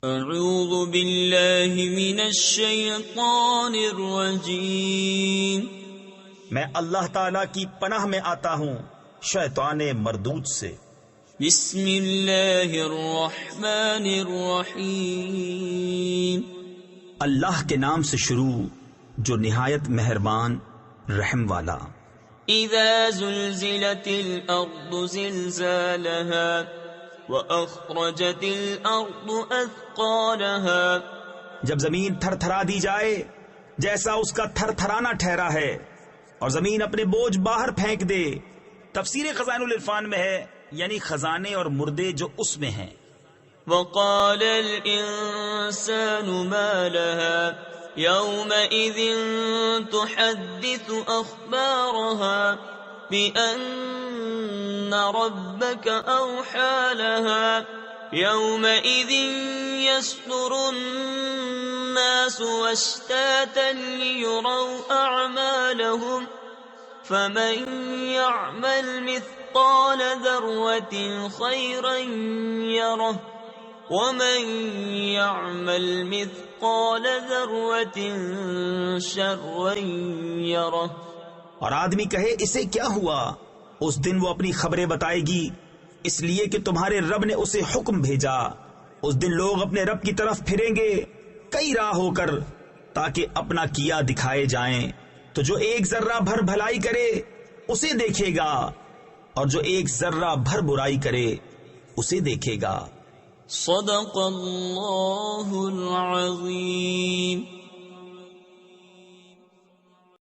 اعوذ باللہ من الشیطان الرجیم، میں اللہ تعالی کی پناہ میں آتا ہوں شیطان مردود سے۔ بسم اللہ الرحمن الرحیم، اللہ کے نام سے شروع جو نہایت مہربان رحم والا۔ اذا زلزلت الارض زلزالها وَأَخْرَجَتِ الْأَرْضُ أَثْقَالَهَا، جب زمین تھر تھرا دی جائے جیسا اس کا تھر تھرانا ٹھہرا ہے، اور زمین اپنے بوجھ باہر پھینک دے۔ تفسیر خزائن العرفان میں ہے یعنی خزانے اور مردے جو اس میں ہیں۔ وَقَالَ الْإِنسَانُ مَا لَهَا يَوْمَئِذٍ تُحَدِّثُ أَخْبَارَهَا بِأَنَّ رَبَّكَ أَوْحَى لَهَا يَوْمَئِذٍ يَصْدُرُ النَّاسُ أَشْتَاتًا لِيُرَوْا أَعْمَالَهُمْ فَمَنْ يَعْمَلْ مِثْقَالَ ذَرَّةٍ خَيْرًا يَرَهُ وَمَنْ يَعْمَلْ مِثْقَالَ ذَرَّةٍ شَرًّا يَرَهُ۔ اور آدمی کہے اسے کیا ہوا؟ اس دن وہ اپنی خبریں بتائے گی، اس لیے کہ تمہارے رب نے اسے حکم بھیجا۔ اس دن لوگ اپنے رب کی طرف پھریں گے کئی راہ ہو کر، تاکہ اپنا کیا دکھائے جائیں۔ تو جو ایک ذرہ بھر بھلائی کرے اسے دیکھے گا، اور جو ایک ذرہ بھر برائی کرے اسے دیکھے گا۔ صدق اللہ العظیم۔